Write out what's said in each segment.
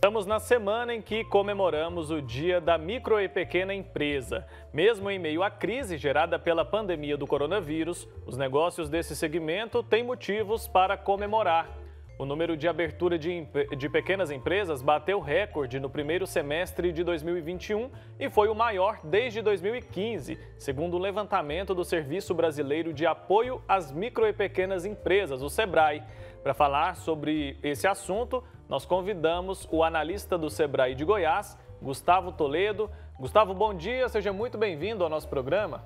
Estamos na semana em que comemoramos o Dia da Micro e Pequena Empresa. Mesmo em meio à crise gerada pela pandemia do coronavírus, os negócios desse segmento têm motivos para comemorar. O número de abertura de pequenas empresas bateu recorde no primeiro semestre de 2021 e foi o maior desde 2015, segundo o levantamento do Serviço Brasileiro de Apoio às Micro e Pequenas Empresas, o SEBRAE. Para falar sobre esse assunto, nós convidamos o analista do SEBRAE de Goiás, Gustavo Toledo. Gustavo, bom dia, seja muito bem-vindo ao nosso programa.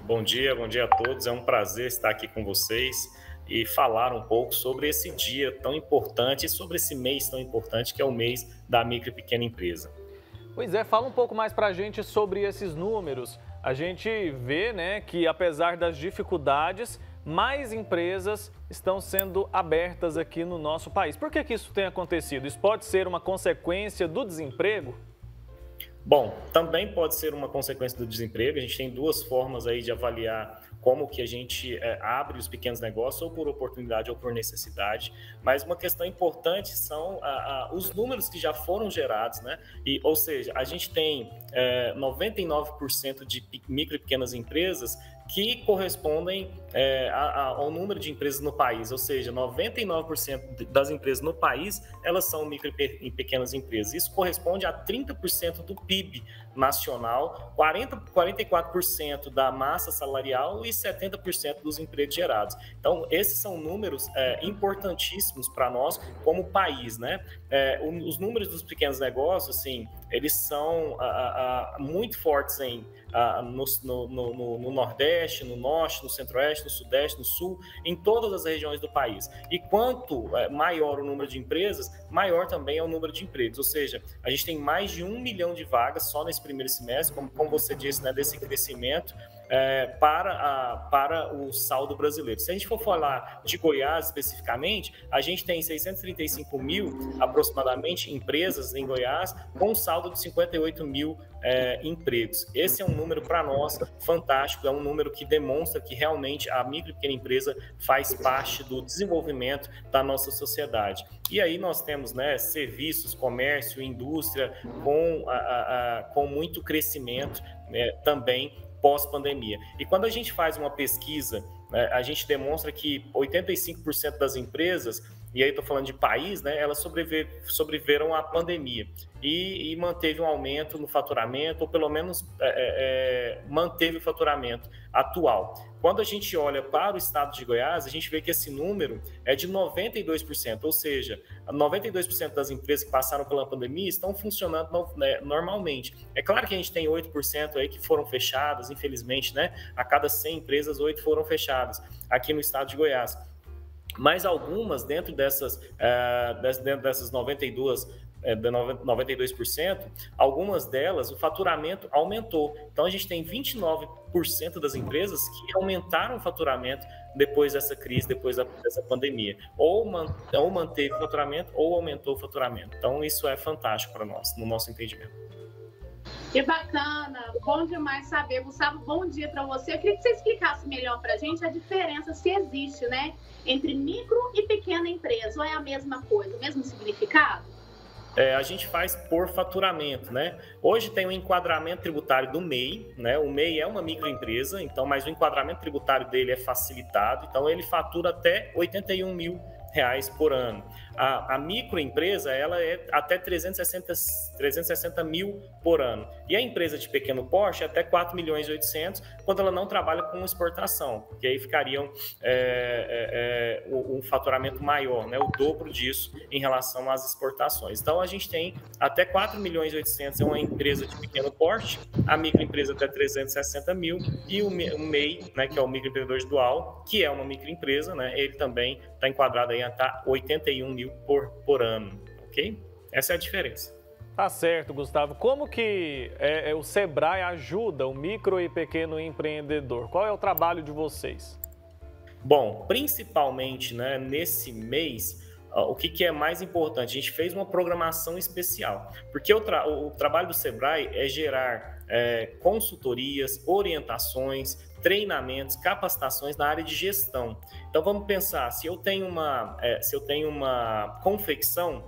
Bom dia a todos. É um prazer estar aqui com vocês e falar um pouco sobre esse dia tão importante e sobre esse mês tão importante que é o mês da micro e pequena empresa. Pois é, fala um pouco mais para a gente sobre esses números. A gente vê, que apesar das dificuldades, mais empresas estão sendo abertas aqui no nosso país. Por que isso tem acontecido? Isso pode ser uma consequência do desemprego? Bom, também pode ser uma consequência do desemprego. A gente tem duas formas aí de avaliar como que a gente abre os pequenos negócios, ou por oportunidade ou por necessidade. Mas uma questão importante são os números que já foram gerados, né? Ou seja, a gente tem 99% de micro e pequenas empresas que correspondem ao número de empresas no país, ou seja, 99% das empresas no país, elas são micro e pequenas empresas. Isso corresponde a 30% do PIB nacional, 44% da massa salarial e 70% dos empregos gerados. Então, esses são números importantíssimos para nós como país, né? Os números dos pequenos negócios, assim, eles são muito fortes no Nordeste, no Norte, no Centro-Oeste, no Sudeste, no Sul, em todas as regiões do país. E quanto maior o número de empresas, maior também é o número de empregos. Ou seja, a gente tem mais de 1 milhão de vagas só nesse primeiro semestre, como você disse, né, desse crescimento para o saldo brasileiro. Se a gente for falar de Goiás especificamente, a gente tem 635 mil, aproximadamente, empresas em Goiás, com um saldo de 58 mil empregos. Esse é um número para nós fantástico, é um número que demonstra que realmente a micro e pequena empresa faz parte do desenvolvimento da nossa sociedade. E aí nós temos, serviços, comércio, indústria com muito crescimento também pós-pandemia. E quando a gente faz uma pesquisa, a gente demonstra que 85% das empresas, e aí estou falando de país, elas sobreviveram à pandemia e manteve um aumento no faturamento, ou pelo menos manteve o faturamento atual. Quando a gente olha para o estado de Goiás, a gente vê que esse número é de 92%, ou seja, 92% das empresas que passaram pela pandemia estão funcionando normalmente. É claro que a gente tem 8% aí que foram fechadas, infelizmente, a cada 100 empresas, 8 foram fechadas aqui no estado de Goiás. Mas algumas, dentro dessas 92%, algumas delas, o faturamento aumentou. Então, a gente tem 29% das empresas que aumentaram o faturamento depois dessa crise, depois dessa pandemia. Ou manteve o faturamento ou aumentou o faturamento. Então, isso é fantástico para nós, no nosso entendimento. Que bacana, bom demais saber. Gustavo, bom dia para você. Eu queria que você explicasse melhor para a gente a diferença, se existe, entre micro e pequena empresa. Ou é a mesma coisa, o mesmo significado? A gente faz por faturamento, Hoje tem o enquadramento tributário do MEI, O MEI é uma microempresa, então, mas o enquadramento tributário dele é facilitado, então ele fatura até R$81 mil por ano. A microempresa, ela é até 360 mil por ano. E a empresa de pequeno porte é até 4.800.000 quando ela não trabalha com exportação, porque aí ficariam um faturamento maior, o dobro disso em relação às exportações. Então, a gente tem até 4.800.000 é uma empresa de pequeno porte, a microempresa até 360 mil e o MEI, que é o microempreendedor dual, que é uma microempresa, ele também está enquadrado aí até 81 mil por ano, ok? Essa é a diferença. Tá certo, Gustavo. Como que o SEBRAE ajuda o micro e pequeno empreendedor? Qual é o trabalho de vocês? Bom, principalmente nesse mês, o que é mais importante? A gente fez uma programação especial, porque o trabalho do SEBRAE é gerar consultorias, orientações, treinamentos, capacitações na área de gestão. Então vamos pensar, se eu tenho uma confecção,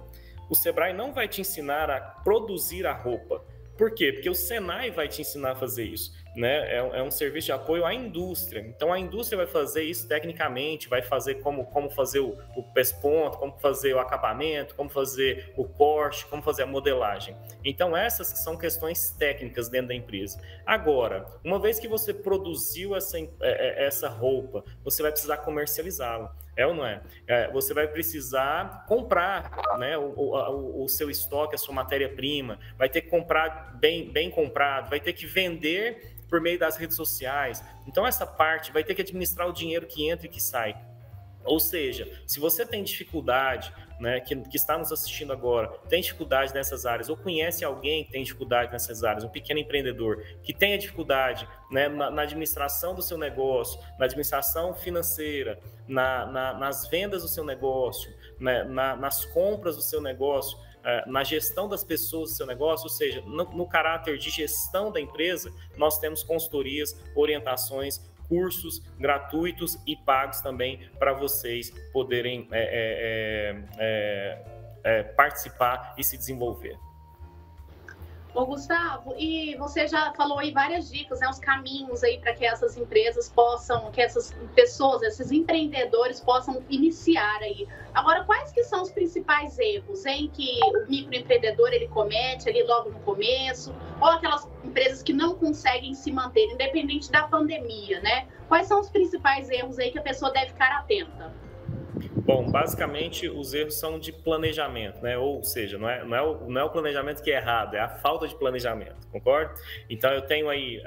o Sebrae não vai te ensinar a produzir a roupa. Por quê? Porque o Senai vai te ensinar a fazer isso, né? É um serviço de apoio à indústria. Então, a indústria vai fazer isso tecnicamente, vai fazer como fazer o pesponto, como fazer o acabamento, como fazer o corte, como fazer a modelagem. Então, essas são questões técnicas dentro da empresa. Agora, uma vez que você produziu essa roupa, você vai precisar comercializá-la. É ou não é? Você vai precisar comprar, né, o seu estoque, a sua matéria-prima, vai ter que comprar bem comprado, vai ter que vender por meio das redes sociais. Então, essa parte vai ter que administrar o dinheiro que entra e que sai. Ou seja, se você tem dificuldade, né, que está nos assistindo agora, tem dificuldade nessas áreas, ou conhece alguém que tem dificuldade nessas áreas, um pequeno empreendedor que tenha dificuldade, né, na administração do seu negócio, na administração financeira, nas vendas do seu negócio, né, nas compras do seu negócio, na gestão das pessoas do seu negócio, ou seja, no caráter de gestão da empresa, nós temos consultorias, orientações, cursos gratuitos e pagos também para vocês poderem participar e se desenvolver. Ô, Gustavo, e você já falou aí várias dicas, né, os caminhos aí para que essas empresas possam, que essas pessoas, esses empreendedores possam iniciar aí. Agora, quais que são os principais erros em que o microempreendedor ele comete ali logo no começo, ou aquelas empresas que não conseguem se manter, independente da pandemia, né? Quais são os principais erros aí que a pessoa deve ficar atenta? Bom, basicamente os erros são de planejamento, né? Ou seja, não é o planejamento que é errado, é a falta de planejamento, concorda? Então eu tenho aí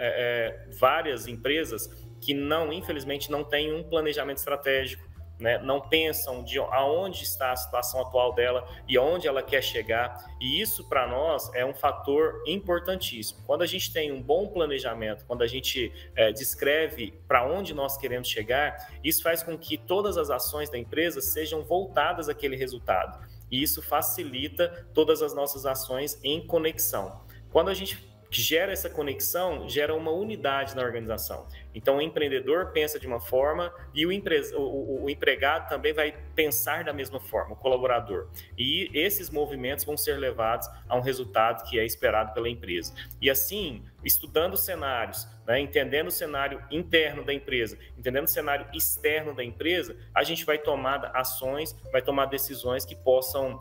várias empresas que infelizmente não têm um planejamento estratégico, né? Não pensam de aonde está a situação atual dela e aonde ela quer chegar, e isso para nós é um fator importantíssimo. Quando a gente tem um bom planejamento, quando a gente descreve para onde nós queremos chegar, isso faz com que todas as ações da empresa sejam voltadas àquele resultado, e isso facilita todas as nossas ações em conexão. Quando a gente gera essa conexão, gera uma unidade na organização. Então, o empreendedor pensa de uma forma e o empregado também vai pensar da mesma forma, o colaborador. E esses movimentos vão ser levados a um resultado que é esperado pela empresa. E assim, estudando cenários, né, entendendo o cenário interno da empresa, entendendo o cenário externo da empresa, a gente vai tomar ações, vai tomar decisões que possam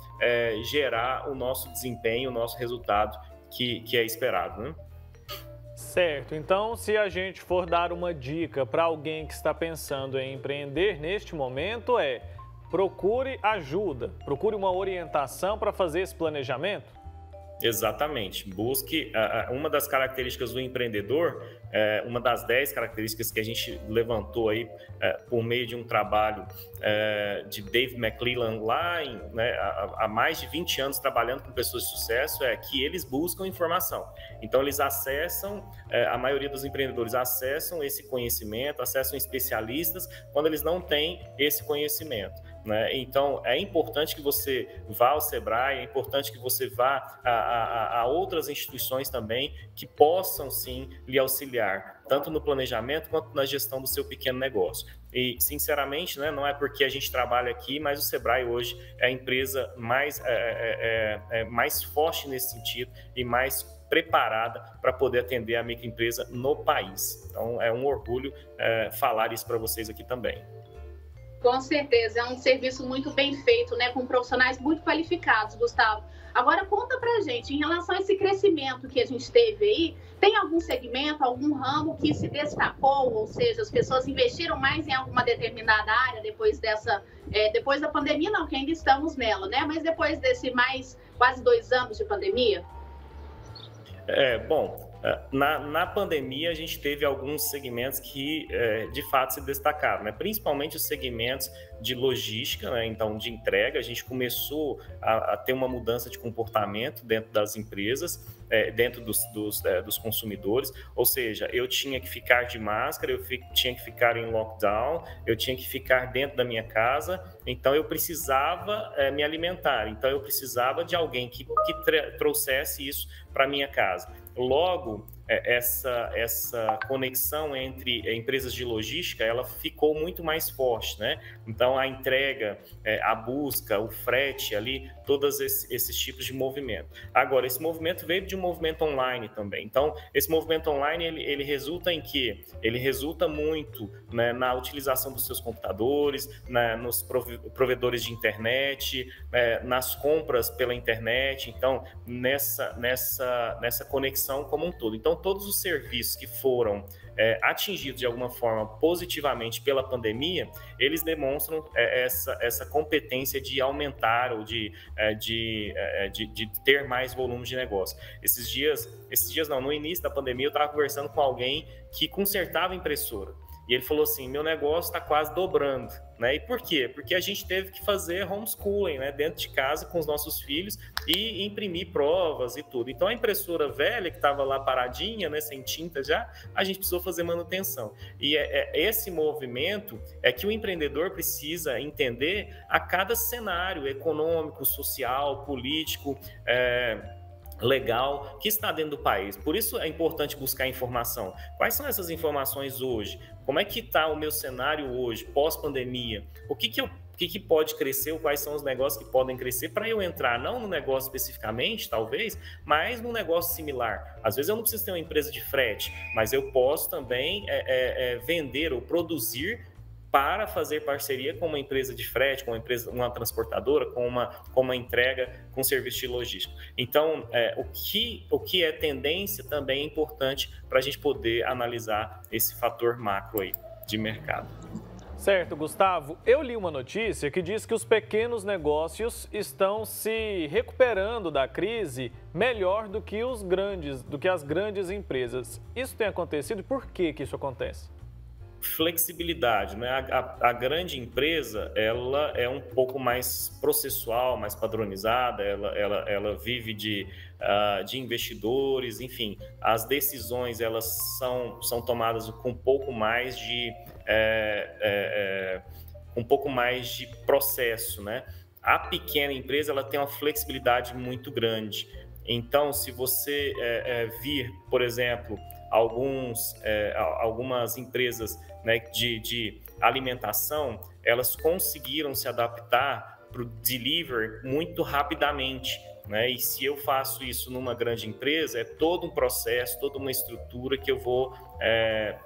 gerar o nosso desempenho, o nosso resultado que é esperado, né? Certo, então se a gente for dar uma dica para alguém que está pensando em empreender neste momento procure ajuda, procure uma orientação para fazer esse planejamento? Exatamente, busque uma das características do empreendedor, uma das 10 características que a gente levantou aí por meio de um trabalho de Dave McClelland lá há mais de 20 anos trabalhando com pessoas de sucesso, é que eles buscam informação. Então eles acessam, a maioria dos empreendedores acessam esse conhecimento, acessam especialistas quando eles não têm esse conhecimento, né? Então é importante que você vá ao Sebrae, é importante que você vá a outras instituições também que possam sim lhe auxiliar, tanto no planejamento quanto na gestão do seu pequeno negócio. E, sinceramente, né, não é porque a gente trabalha aqui, mas o Sebrae hoje é a empresa mais forte nesse sentido e mais preparada para poder atender a microempresa no país. Então, é um orgulho falar isso para vocês aqui também. Com certeza, é um serviço muito bem feito, né, com profissionais muito qualificados, Gustavo. Agora, conta pra gente, em relação a esse crescimento que a gente teve aí, tem algum segmento, algum ramo que se destacou, ou seja, as pessoas investiram mais em alguma determinada área depois da pandemia, não, que ainda estamos nela, né, mas depois desse quase 2 anos de pandemia? Na pandemia, a gente teve alguns segmentos que, de fato, se destacaram, né? Principalmente os segmentos de logística, né? Então, de entrega. A gente começou a ter uma mudança de comportamento dentro das empresas, dentro dos consumidores. Ou seja, eu tinha que ficar de máscara, eu tinha que ficar em lockdown, eu tinha que ficar dentro da minha casa. Então, eu precisava me alimentar. Então, eu precisava de alguém que trouxesse isso para minha casa. Logo, essa conexão entre empresas de logística, ela ficou muito mais forte, né? Então, a entrega, a busca, o frete ali, todos esses tipos de movimento. Agora, esse movimento veio de um movimento online também. Então, esse movimento online, ele resulta em quê? Ele resulta muito, né, na utilização dos seus computadores, nos provedores de internet, nas compras pela internet, então, nessa conexão como um todo. Então, todos os serviços que foram atingidos de alguma forma positivamente pela pandemia, eles demonstram essa competência de aumentar ou de ter mais volume de negócio. Esses dias não, no início da pandemia eu estava conversando com alguém que consertava impressora. E ele falou assim, meu negócio está quase dobrando, né? E por quê? Porque a gente teve que fazer homeschooling, né? Dentro de casa com os nossos filhos e imprimir provas e tudo. Então a impressora velha que estava lá paradinha, né? Sem tinta já, a gente precisou fazer manutenção. E esse movimento é que o empreendedor precisa entender a cada cenário econômico, social, político, legal que está dentro do país. Por isso é importante buscar informação. Quais são essas informações hoje? Como é que está o meu cenário hoje, pós-pandemia? O que pode crescer, quais são os negócios que podem crescer para eu entrar, não no negócio especificamente, talvez, mas num negócio similar. Às vezes eu não preciso ter uma empresa de frete, mas eu posso também vender ou produzir para fazer parceria com uma empresa de frete, com uma transportadora, com uma entrega, com serviço de logística. Então, o que é tendência também é importante para a gente poder analisar esse fator macro aí de mercado. Certo, Gustavo. Eu li uma notícia que diz que os pequenos negócios estão se recuperando da crise melhor do que as grandes empresas. Isso tem acontecido e por que isso acontece? Flexibilidade, né? A grande empresa, ela é um pouco mais processual, mais padronizada, ela vive de investidores, enfim, as decisões elas são tomadas com um pouco mais de processo, né? A pequena empresa, ela tem uma flexibilidade muito grande. Então, se você vir, por exemplo, algumas empresas, né, de alimentação, elas conseguiram se adaptar para o delivery muito rapidamente, né? E se eu faço isso numa grande empresa, é todo um processo, toda uma estrutura que eu vou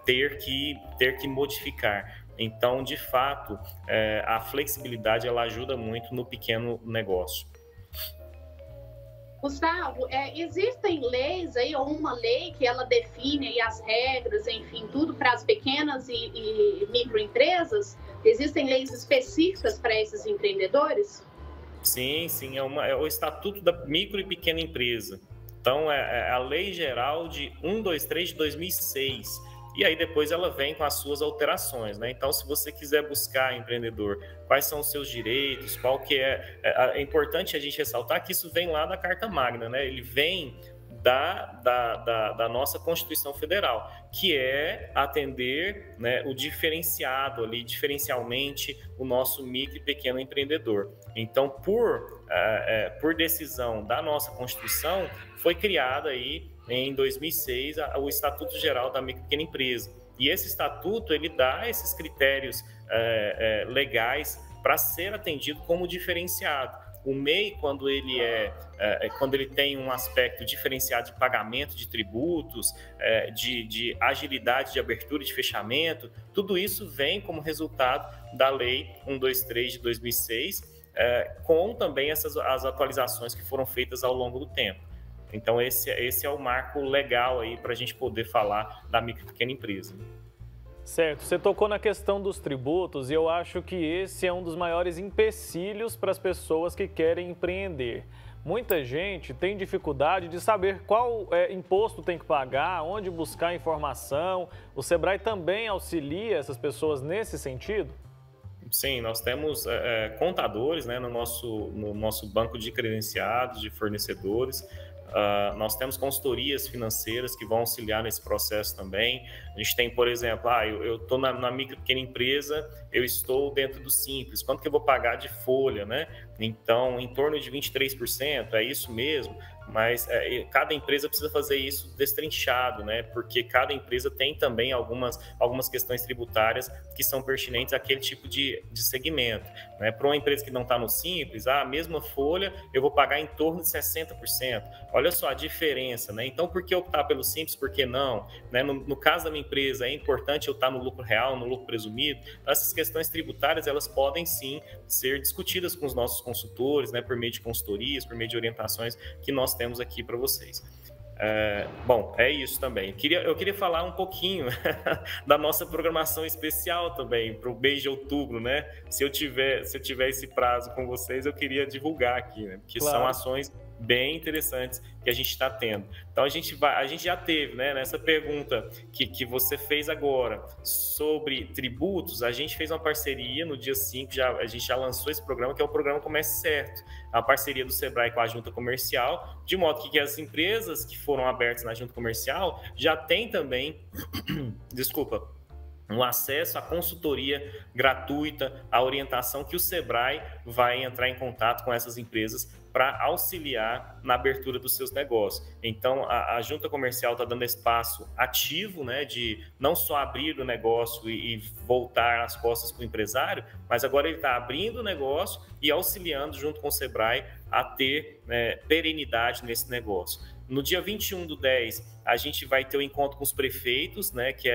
ter que modificar. Então, de fato, a flexibilidade ela ajuda muito no pequeno negócio. Gustavo, existem leis aí, ou uma lei que ela define aí as regras, enfim, tudo para as pequenas e microempresas? Existem leis específicas para esses empreendedores? Sim, é o Estatuto da Micro e Pequena Empresa. Então, é a Lei Geral de 123 de 2006. E aí depois ela vem com as suas alterações, né? Então, se você quiser buscar, empreendedor, quais são os seus direitos, qual que é importante a gente ressaltar que isso vem lá da Carta Magna, né? Ele vem da nossa Constituição Federal, que é atender, né, o diferenciado ali, diferencialmente, o nosso micro e pequeno empreendedor. Então, por decisão da nossa Constituição, foi criada aí em 2006 o Estatuto Geral da Micro e Pequena Empresa. E esse estatuto ele dá esses critérios legais para ser atendido como diferenciado. O MEI, quando ele tem um aspecto diferenciado de pagamento de tributos, de agilidade de abertura e de fechamento, tudo isso vem como resultado da Lei 123 de 2006, com também as atualizações que foram feitas ao longo do tempo. Então, esse é o marco legal aí para a gente poder falar da micro e pequena empresa. Certo, você tocou na questão dos tributos e eu acho que esse é um dos maiores empecilhos para as pessoas que querem empreender. Muita gente tem dificuldade de saber qual imposto tem que pagar, onde buscar informação. O Sebrae também auxilia essas pessoas nesse sentido? Sim, nós temos contadores, né, no nosso banco de credenciados, de fornecedores. Nós temos consultorias financeiras que vão auxiliar nesse processo também. A gente tem, por exemplo, eu estou na micro e pequena empresa, eu estou dentro do Simples, quanto que eu vou pagar de folha, né? Então, em torno de 23%, é isso mesmo? mas cada empresa precisa fazer isso destrinchado, né? Porque cada empresa tem também algumas questões tributárias que são pertinentes àquele tipo de segmento, né? Para uma empresa que não está no Simples, a mesma folha eu vou pagar em torno de 60%. Olha só a diferença, né? Então, por que optar pelo Simples, por que não? Né? No caso da minha empresa, é importante eu estar no lucro real, no lucro presumido. Então, essas questões tributárias, elas podem sim ser discutidas com os nossos consultores, né? Por meio de consultorias, por meio de orientações que nós temos aqui para vocês. Bom, é isso também. Eu queria falar um pouquinho da nossa programação especial também para o mês de outubro, né? Se eu tiver esse prazo com vocês, eu queria divulgar aqui, né? Porque claro, são ações bem interessantes que a gente está tendo. Então a gente já teve, né, nessa pergunta que você fez agora sobre tributos, a gente fez uma parceria no dia 5, a gente já lançou esse programa, que é o programa Comece Certo, a parceria do Sebrae com a Junta Comercial, de modo que as empresas que foram abertas na Junta Comercial já têm também, um acesso à consultoria gratuita, à orientação que o Sebrae vai entrar em contato com essas empresas para auxiliar na abertura dos seus negócios. Então, a Junta Comercial está dando espaço ativo, né, de não só abrir o negócio e voltar as costas para o empresário, mas agora ele está abrindo o negócio e auxiliando junto com o Sebrae a ter perenidade nesse negócio. No dia 21/10, a gente vai ter o encontro com os prefeitos, né, que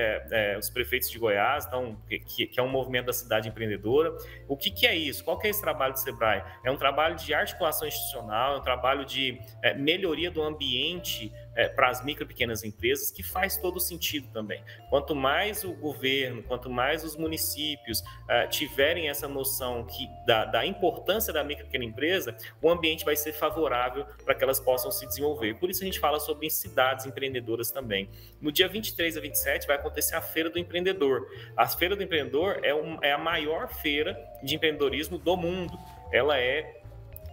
os prefeitos de Goiás, então, que é um movimento da cidade empreendedora. O que é isso? Qual que é esse trabalho do Sebrae? É um trabalho de articulação institucional, é um trabalho de melhoria do ambiente para as micro e pequenas empresas, que faz todo sentido também. Quanto mais o governo, quanto mais os municípios tiverem essa noção da importância da micro e pequena empresa, o ambiente vai ser favorável para que elas possam se desenvolver. Por isso a gente fala sobre cidades empreendedoras também. No dia 23 a 27 vai acontecer a Feira do Empreendedor. A Feira do Empreendedor é a maior feira de empreendedorismo do mundo. Ela é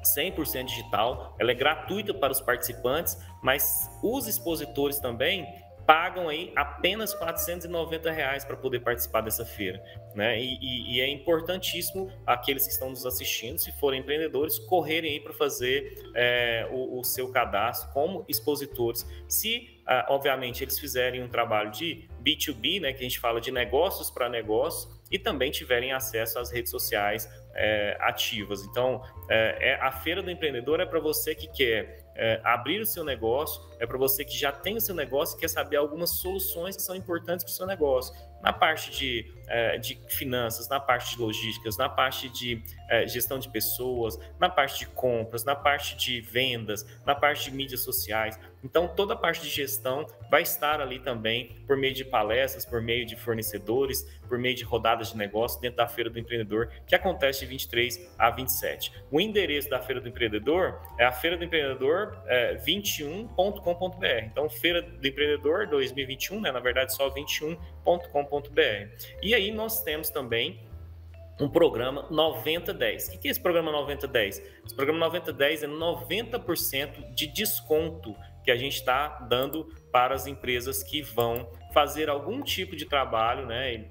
100% digital, ela é gratuita para os participantes, mas os expositores também pagam aí apenas R$ 490 para poder participar dessa feira, né? E é importantíssimo aqueles que estão nos assistindo, se forem empreendedores, correrem aí para fazer o seu cadastro como expositores. Se, obviamente, eles fizerem um trabalho de B2B, né, que a gente fala de negócios para negócios, e também tiverem acesso às redes sociais ativas. Então, a Feira do Empreendedor é para você que quer abrir o seu negócio, é para você que já tem o seu negócio e quer saber algumas soluções que são importantes para o seu negócio. Na parte de finanças, na parte de logísticas, na parte de gestão de pessoas, na parte de compras, na parte de vendas, na parte de mídias sociais. Então, toda a parte de gestão vai estar ali também por meio de palestras, por meio de fornecedores, por meio de rodadas de negócio dentro da Feira do Empreendedor, que acontece de 23 a 27. O endereço da Feira do Empreendedor é a feira do empreendedor 21.com.br. Então, Feira do Empreendedor 2021, né, na verdade só 21.com.br. E aí nós temos também um programa 9010. O que é esse programa 9010? Esse programa 9010 é 90% de desconto que a gente está dando para as empresas que vão fazer algum tipo de trabalho, né,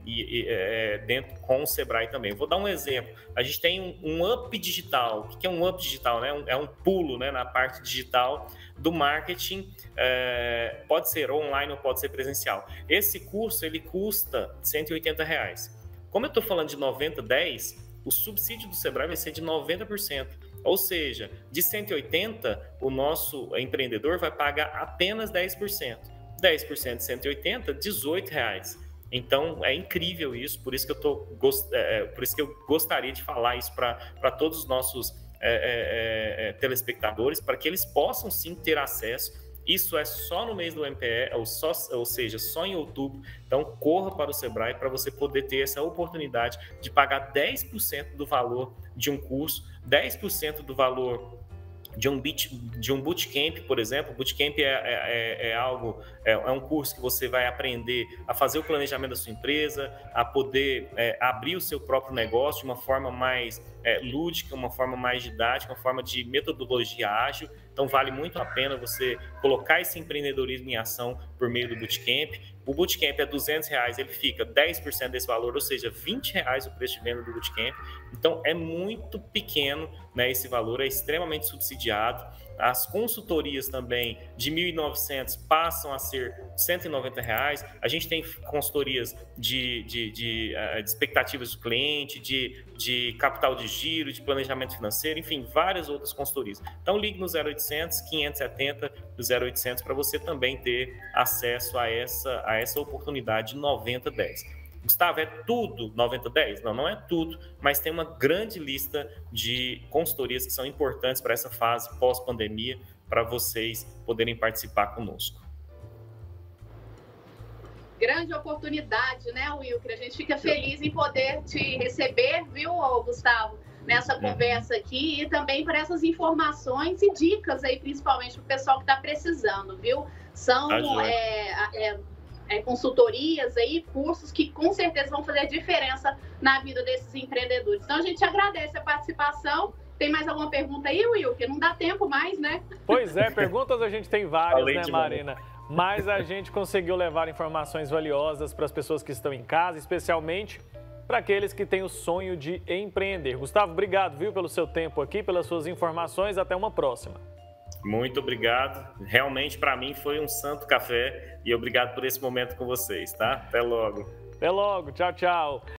dentro com o Sebrae também. Vou dar um exemplo. A gente tem um up digital. O que é um up digital? Né? É um pulo, né, na parte digital do marketing. Pode ser online ou pode ser presencial. Esse curso ele custa R$ 180. Como eu estou falando de 90/10, o subsídio do Sebrae vai ser de 90%. Ou seja, de 180, o nosso empreendedor vai pagar apenas 10%. 10% de 180, R$ 18. Então, é incrível isso, por isso que eu gostaria de falar isso para todos os nossos telespectadores, para que eles possam sim ter acesso. Isso é só no mês do MPE, ou seja, só em outubro. Então, corra para o Sebrae para você poder ter essa oportunidade de pagar 10% do valor de um curso, 10% do valor de um bootcamp, por exemplo. Bootcamp é um curso que você vai aprender a fazer o planejamento da sua empresa, a poder abrir o seu próprio negócio de uma forma mais lúdica, uma forma mais didática, uma forma de metodologia ágil. Então, vale muito a pena você colocar esse empreendedorismo em ação por meio do Bootcamp. O Bootcamp é R$ 200, ele fica 10% desse valor, ou seja, R$ 20 o preço de venda do Bootcamp. Então, é muito pequeno, né, esse valor, é extremamente subsidiado. As consultorias também de R$ 1.900 passam a ser R$ 190. A gente tem consultorias de expectativas do cliente, de capital de giro, de planejamento financeiro, enfim, várias outras consultorias. Então, ligue no 0800 570 0800 para você também ter acesso a essa oportunidade de 90/10. Gustavo, é tudo 90/10? Não, não é tudo, mas tem uma grande lista de consultorias que são importantes para essa fase pós-pandemia, para vocês poderem participar conosco. Grande oportunidade, né, Wilker? A gente fica feliz em poder te receber, viu, Gustavo, nessa conversa aqui, e também por essas informações e dicas aí, principalmente para o pessoal que está precisando, viu? São consultorias aí, cursos que com certeza vão fazer diferença na vida desses empreendedores. Então, a gente agradece a participação. Tem mais alguma pergunta aí, Wilker? Não dá tempo mais, né? Pois é, perguntas a gente tem várias, né, Marina? Mas a gente conseguiu levar informações valiosas para as pessoas que estão em casa, especialmente para aqueles que têm o sonho de empreender. Gustavo, obrigado, viu, pelo seu tempo aqui, pelas suas informações. Até uma próxima. Muito obrigado. Realmente, para mim, foi um santo café e obrigado por esse momento com vocês, tá? Até logo. Até logo. Tchau, tchau.